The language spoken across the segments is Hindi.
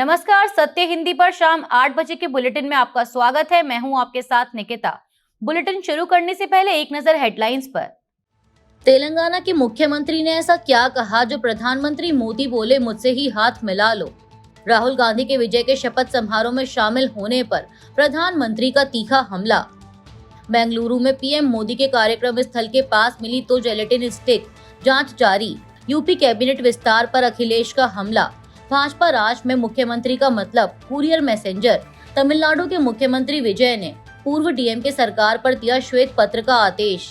नमस्कार, सत्य हिंदी पर शाम 8 बजे के बुलेटिन में आपका स्वागत है। मैं हूं आपके साथ निकिता। बुलेटिन शुरू करने से पहले एक नजर हेडलाइंस पर। तेलंगाना के मुख्यमंत्री ने ऐसा क्या कहा जो प्रधानमंत्री मोदी बोले मुझसे ही हाथ मिला लो। राहुल गांधी के विजय के शपथ समारोह में शामिल होने पर प्रधानमंत्री का तीखा हमला। बेंगलुरु में पीएम मोदी के कार्यक्रम स्थल के पास मिली तो जेलेटिन स्टिक, जांच जारी। यूपी कैबिनेट विस्तार पर अखिलेश का हमला। भाजपा राज में मुख्यमंत्री का मतलब कुरियर मैसेंजर। तमिलनाडु के मुख्यमंत्री विजय ने पूर्व डीएमके सरकार पर दिया श्वेत पत्र का आदेश।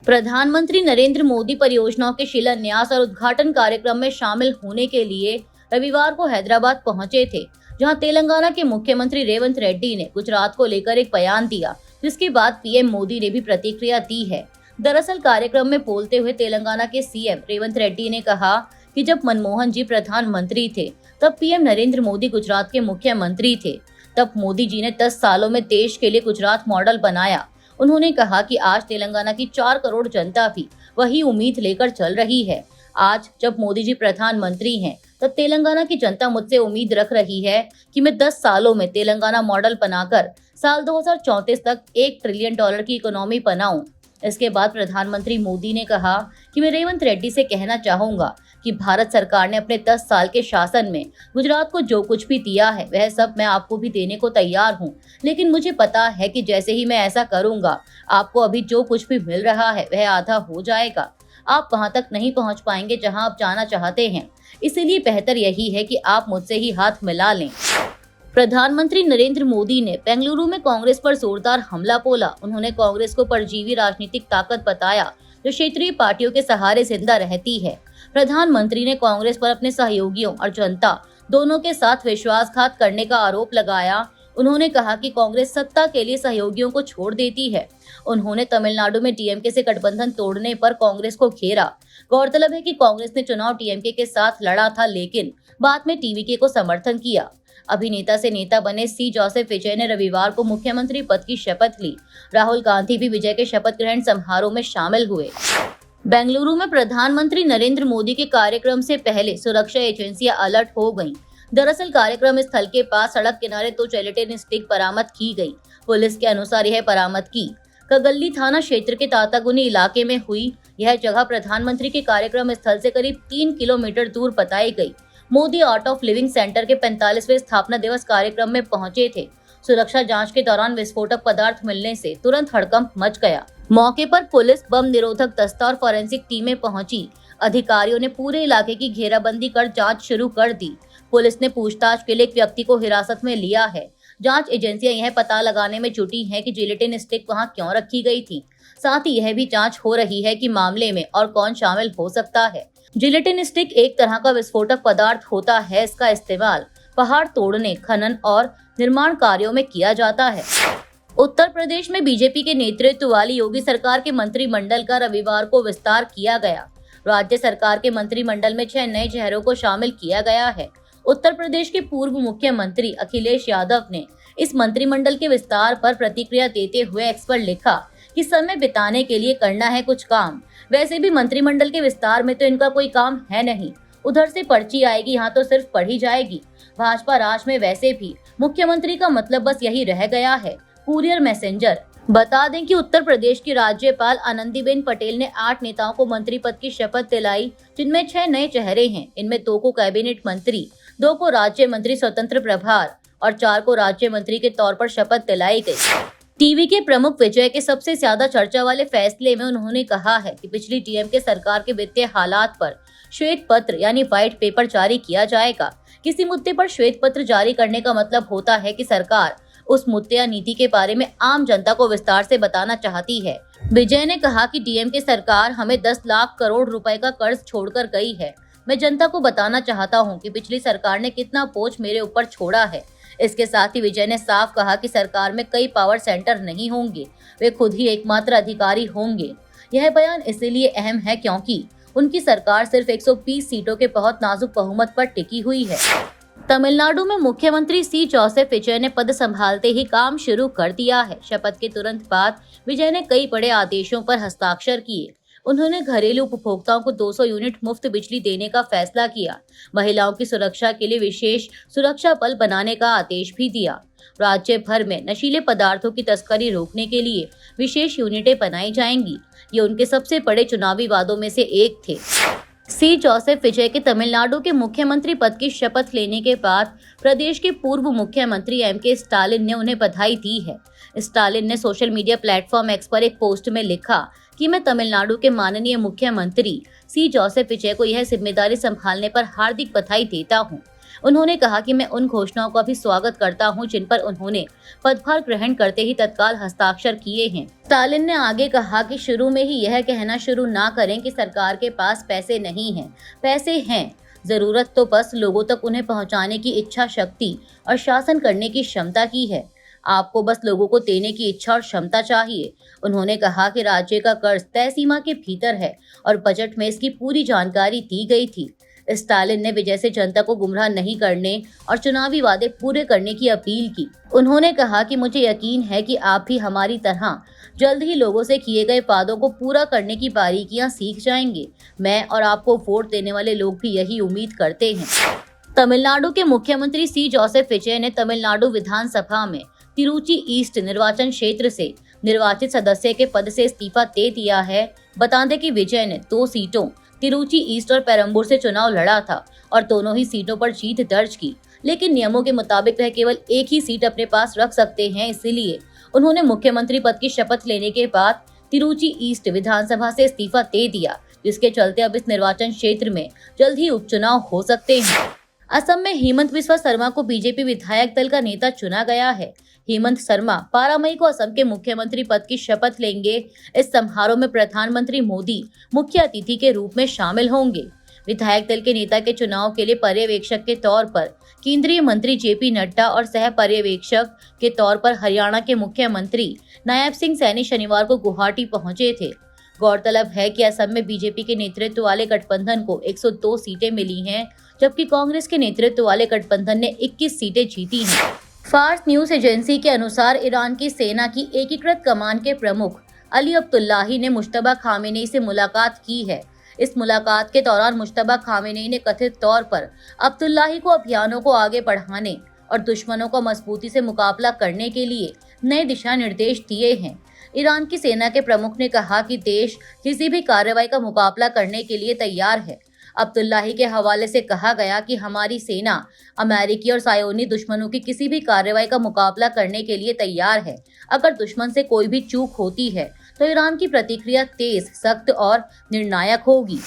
प्रधानमंत्री नरेंद्र मोदी परियोजनाओं के शिलान्यास और उद्घाटन कार्यक्रम में शामिल होने के लिए रविवार को हैदराबाद पहुंचे थे, जहां तेलंगाना के मुख्यमंत्री रेवंत रेड्डी ने गुजरात को लेकर एक बयान दिया, जिसके बाद पीएम मोदी ने भी प्रतिक्रिया दी है। दरअसल कार्यक्रम में बोलते हुए तेलंगाना के सीएम रेवंत रेड्डी ने कहा कि जब मनमोहन जी प्रधानमंत्री थे तब पीएम नरेंद्र मोदी गुजरात के मुख्यमंत्री थे। तब मोदी जी ने 10 सालों में देश के लिए गुजरात मॉडल बनाया। उन्होंने कहा कि आज तेलंगाना की 4 करोड़ जनता भी वही उम्मीद लेकर चल रही है। आज जब मोदी जी प्रधानमंत्री हैं तब तेलंगाना की जनता मुझसे उम्मीद रख रही है कि मैं 10 सालों में तेलंगाना मॉडल बनाकर साल 2034 तक $1 ट्रिलियन की इकोनॉमी बनाऊं। इसके बाद प्रधानमंत्री मोदी ने कहा कि मैं रेवंत रेड्डी से कहना चाहूंगा कि भारत सरकार ने अपने 10 साल के शासन में गुजरात को जो कुछ भी दिया है वह सब मैं आपको भी देने को तैयार हूं, लेकिन मुझे पता है कि जैसे ही मैं ऐसा करूंगा आपको अभी जो कुछ भी मिल रहा है वह आधा हो जाएगा। आप वहां तक नहीं पहुंच पाएंगे जहां आप जाना चाहते हैं। इसीलिए बेहतर यही है कि आप मुझसे ही हाथ मिला लें। प्रधानमंत्री नरेंद्र मोदी ने बेंगलुरु में कांग्रेस पर जोरदार हमला बोला। उन्होंने कांग्रेस को परजीवी राजनीतिक ताकत बताया जो क्षेत्रीय पार्टियों के सहारे जिंदा रहती है। प्रधानमंत्री ने कांग्रेस पर अपने सहयोगियों और जनता दोनों के साथ विश्वासघात करने का आरोप लगाया। उन्होंने कहा कि कांग्रेस सत्ता के लिए सहयोगियों को छोड़ देती है। उन्होंने तमिलनाडु में डीएमके से गठबंधन तोड़ने पर कांग्रेस को घेरा। गौरतलब है कि कांग्रेस ने चुनाव डीएमके के साथ लड़ा था, लेकिन बाद में टीवीके को समर्थन किया। अभिनेता से नेता बने सी जोसेफ विजय ने रविवार को मुख्यमंत्री पद की शपथ ली। राहुल गांधी भी विजय के शपथ ग्रहण समारोह में शामिल हुए। बेंगलुरु में प्रधानमंत्री नरेंद्र मोदी के कार्यक्रम से पहले सुरक्षा एजेंसियां अलर्ट हो गईं। दरअसल कार्यक्रम स्थल के पास सड़क किनारे 2 जेलेटिन स्टिक बरामद की गई। पुलिस के अनुसार यह बरामदगी कगल्ली थाना क्षेत्र के तातागुनी इलाके में हुई। यह जगह प्रधानमंत्री के कार्यक्रम स्थल से करीब 3 किलोमीटर दूर बताई गई। Modi art of living centre के 45वें स्थापना दिवस कार्यक्रम में पहुंचे थे। सुरक्षा जांच के दौरान विस्फोटक पदार्थ मिलने से तुरंत हड़कंप मच गया। मौके पर पुलिस, बम निरोधक दस्ता और फॉरेंसिक टीमें पहुंची। अधिकारियों ने पूरे इलाके की घेराबंदी कर जांच शुरू कर दी। पुलिस ने पूछताछ के लिए एक व्यक्ति को हिरासत में लिया है। जांच एजेंसियां यह पता लगाने में जुटी हैं कि जिलेटिन स्टिक वहां क्यों रखी गई थी। साथ ही यह भी जांच हो रही है कि मामले में और कौन शामिल हो सकता है। जिलेटिन स्टिक एक तरह का विस्फोटक पदार्थ होता है। इसका इस्तेमाल पहाड़ तोड़ने, खनन और निर्माण कार्यों में किया जाता है। उत्तर प्रदेश में बीजेपी के नेतृत्व वाली योगी सरकार के मंत्रिमंडल का रविवार को विस्तार किया गया। राज्य सरकार के मंत्रिमंडल में 6 नए चेहरों को शामिल किया गया है। उत्तर प्रदेश के पूर्व मुख्यमंत्री अखिलेश यादव ने इस मंत्रिमंडल के विस्तार पर प्रतिक्रिया देते हुए एक्स पर लिखा कि समय बिताने के लिए करना है कुछ काम। वैसे भी मंत्रिमंडल के विस्तार में तो इनका कोई काम है नहीं। उधर से पर्ची आएगी, यहाँ तो सिर्फ पढ़ी जाएगी। भाजपा राज में वैसे भी मुख्यमंत्री का मतलब बस यही रह गया है, कुरियर मैसेंजर। बता दें कि उत्तर प्रदेश की राज्यपाल आनंदीबेन पटेल ने 8 नेताओं को मंत्री पद की शपथ दिलाई, जिनमें 6 नए चेहरे हैं। इनमें 2 को कैबिनेट मंत्री, 2 को राज्य मंत्री स्वतंत्र प्रभार और 4 को राज्य मंत्री के तौर पर शपथ दिलाई गई। टीवी के प्रमुख विजय के सबसे ज्यादा चर्चा वाले फैसले में उन्होंने कहा है कि पिछली डीएमके सरकार के वित्तीय हालात पर श्वेत पत्र यानी व्हाइट पेपर जारी किया जाएगा। किसी मुद्दे पर श्वेत पत्र जारी करने का मतलब होता है कि सरकार उस मुद्दे या नीति के बारे में आम जनता को विस्तार से बताना चाहती है। विजय ने कहा कि डीएमके सरकार हमें 10 लाख करोड़ रुपए का कर्ज छोड़कर गई है। मैं जनता को बताना चाहता हूं कि पिछली सरकार ने कितना बोझ मेरे ऊपर छोड़ा है। इसके साथ ही विजय ने साफ कहा कि सरकार में कई पावर सेंटर नहीं होंगे, वे खुद ही एकमात्र अधिकारी होंगे। यह बयान इसलिए अहम है क्योंकि उनकी सरकार सिर्फ 120 सीटों के बहुत नाजुक बहुमत पर टिकी हुई है। तमिलनाडु में मुख्यमंत्री सी जोसेफ विजय ने पद संभालते ही काम शुरू कर दिया है। शपथ के तुरंत बाद विजय ने कई बड़े आदेशों पर हस्ताक्षर किए। उन्होंने घरेलू उपभोक्ताओं को 200 यूनिट मुफ्त बिजली देने का फैसला किया। महिलाओं की सुरक्षा के लिए विशेष सुरक्षा बल बनाने का आदेश भी दिया। राज्य भर में नशीले पदार्थों की तस्करी रोकने के लिए विशेष यूनिटें बनाई जाएंगी। ये उनके सबसे बड़े चुनावी वादों में से एक थे। सी जोसेफ विजय के तमिलनाडु के मुख्यमंत्री पद की शपथ लेने के बाद प्रदेश के पूर्व मुख्यमंत्री एम.के. स्टालिन ने उन्हें बधाई दी है। स्टालिन ने सोशल मीडिया प्लेटफॉर्म एक्स पर एक पोस्ट में लिखा कि मैं तमिलनाडु के माननीय मुख्यमंत्री सी जोसेफ विजय को यह जिम्मेदारी संभालने पर हार्दिक बधाई देता हूं। उन्होंने कहा कि मैं उन घोषणाओं का भी स्वागत करता हूं जिन पर उन्होंने पदभार ग्रहण करते ही तत्काल हस्ताक्षर किए हैं। स्टालिन ने आगे कहा कि शुरू में ही यह कहना शुरू ना करें कि सरकार के पास पैसे नहीं हैं। पैसे हैं, जरूरत तो बस लोगों तक उन्हें पहुंचाने की इच्छा शक्ति और शासन करने की क्षमता की है। आपको बस लोगों को देने की इच्छा और क्षमता चाहिए। उन्होंने कहा कि राज्य का कर्ज तय सीमा के भीतर है और बजट में इसकी पूरी जानकारी दी गई थी। स्टालिन ने विजय से जनता को गुमराह नहीं करने और चुनावी वादे पूरे करने की अपील की। उन्होंने कहा कि मुझे यकीन है कि आप भी हमारी तरह जल्द ही लोगों से किए गए वादों को पूरा करने की बारीकियां सीख जाएंगे। मैं और आपको वोट देने वाले लोग भी यही उम्मीद करते हैं। तमिलनाडु के मुख्यमंत्री सी जोसेफ विजय ने तमिलनाडु विधानसभा में तिरुचि ईस्ट निर्वाचन क्षेत्र से निर्वाचित सदस्य के पद से इस्तीफा दे दिया है। बता दें कि विजय ने 2 सीटों तिरुचि ईस्ट और पेरम्बूर से चुनाव लड़ा था और दोनों ही सीटों पर जीत दर्ज की, लेकिन नियमों के मुताबिक वह केवल एक ही सीट अपने पास रख सकते हैं। इसीलिए उन्होंने मुख्यमंत्री पद की शपथ लेने के बाद तिरुचि ईस्ट विधानसभा से इस्तीफा दे दिया, जिसके चलते अब इस निर्वाचन क्षेत्र में जल्द ही उपचुनाव हो सकते हैं। असम में हेमंत बिस्वा शर्मा को बीजेपी विधायक दल का नेता चुना गया है। हेमंत शर्मा 12 मई को असम के मुख्यमंत्री पद की शपथ लेंगे। इस समारोह में प्रधानमंत्री मोदी मुख्य अतिथि के रूप में शामिल होंगे। विधायक दल के नेता के चुनाव के लिए पर्यवेक्षक के तौर पर केंद्रीय मंत्री जेपी नड्डा और सह पर्यवेक्षक के तौर पर हरियाणा के मुख्यमंत्री नायब सिंह सैनी शनिवार को गुवाहाटी पहुंचे थे। गौरतलब है कि असम में बीजेपी के नेतृत्व वाले गठबंधन को 102 सीटें मिली हैं, जबकि कांग्रेस के नेतृत्व वाले गठबंधन ने 21 सीटें जीती हैं। फार्स न्यूज एजेंसी के अनुसार ईरान की सेना की एकीकृत कमान के प्रमुख अली अब्दुल्लाही ने मुश्तबा खामेनेई से मुलाकात की है। इस मुलाकात के दौरान मुश्तबा खामेनेई ने कथित तौर पर अब्दुल्लाही को अभियानों को आगे बढ़ाने और दुश्मनों का मजबूती से मुकाबला करने के लिए नए दिशा निर्देश दिए हैं। ईरान की सेना के प्रमुख ने कहा कि देश किसी भी कार्रवाई का मुकाबला करने के लिए तैयार है। अब्दुल्लाही के हवाले से कहा गया कि हमारी सेना अमेरिकी और सायोनी दुश्मनों की किसी भी कार्रवाई का मुकाबला करने के लिए तैयार है। अगर दुश्मन से कोई भी चूक होती है तो ईरान की प्रतिक्रिया तेज, सख्त और निर्णायक होगी।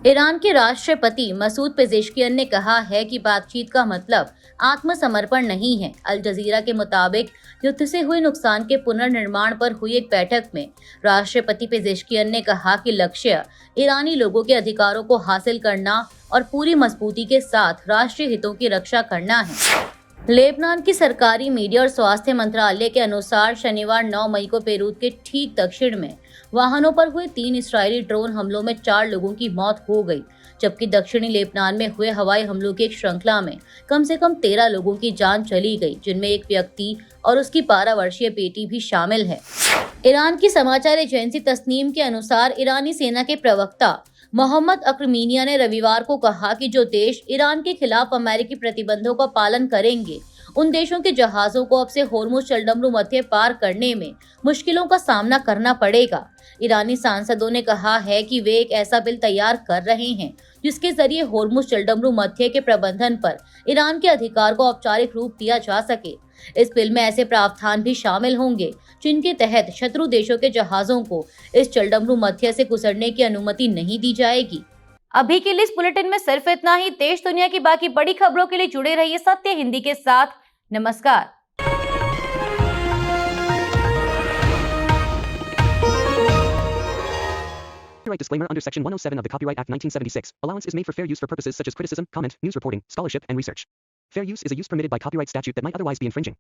ईरान के राष्ट्रपति मसूद पेजेश्कियन ने कहा है कि बातचीत का मतलब आत्मसमर्पण नहीं है। अल जजीरा के मुताबिक युद्ध से हुए नुकसान के पुनर्निर्माण पर हुई एक बैठक में राष्ट्रपति पेजेश्कियन ने कहा कि लक्ष्य ईरानी लोगों के अधिकारों को हासिल करना और पूरी मजबूती के साथ राष्ट्रीय हितों की रक्षा करना है। लेबनान की सरकारी मीडिया और स्वास्थ्य मंत्रालय के अनुसार शनिवार 9 मई को बेरूत के ठीक दक्षिण में वाहनों पर हुए 3 इस्राएली ड्रोन हमलों में 4 लोगों की मौत हो गई, जबकि दक्षिणी लेबनान में हुए हवाई हमलों की एक श्रृंखला में कम से कम 13 लोगों की जान चली गई, जिनमें एक व्यक्ति और उसकी 12 वर्षीय बेटी भी शामिल है। ईरान की समाचार एजेंसी तस्नीम के अनुसार ईरानी सेना के प्रवक्ता मोहम्मद अक्रमीनिया ने रविवार को कहा कि जो देश ईरान के खिलाफ अमेरिकी प्रतिबंधों का पालन करेंगे, उन देशों के जहाजों को अब से होर्मुज चलडमरू मध्य पार करने में मुश्किलों का सामना करना पड़ेगा। ईरानी सांसदों ने कहा है कि वे एक ऐसा बिल तैयार कर रहे हैं जिसके जरिए होर्मुज चलडमरू मध्य के प्रबंधन पर ईरान के अधिकार को औपचारिक रूप दिया जा सके। इस बिल में ऐसे प्रावधान भी शामिल होंगे जिनके तहत शत्रु देशों के जहाजों को इस चलडमरू मध्य से गुजरने की अनुमति नहीं दी जाएगी। अभी के लिए इस बुलेटिन में सिर्फ इतना ही। देश दुनिया की बाकी बड़ी खबरों के लिए जुड़े रहिए सत्य हिंदी के साथ। नमस्कार। Copyright disclaimer under Section 107 of the Copyright Act 1976. Allowance is made for fair use for purposes such as criticism, comment, news reporting, scholarship, and research. Fair use is a use permitted by copyright statute that might otherwise be infringing.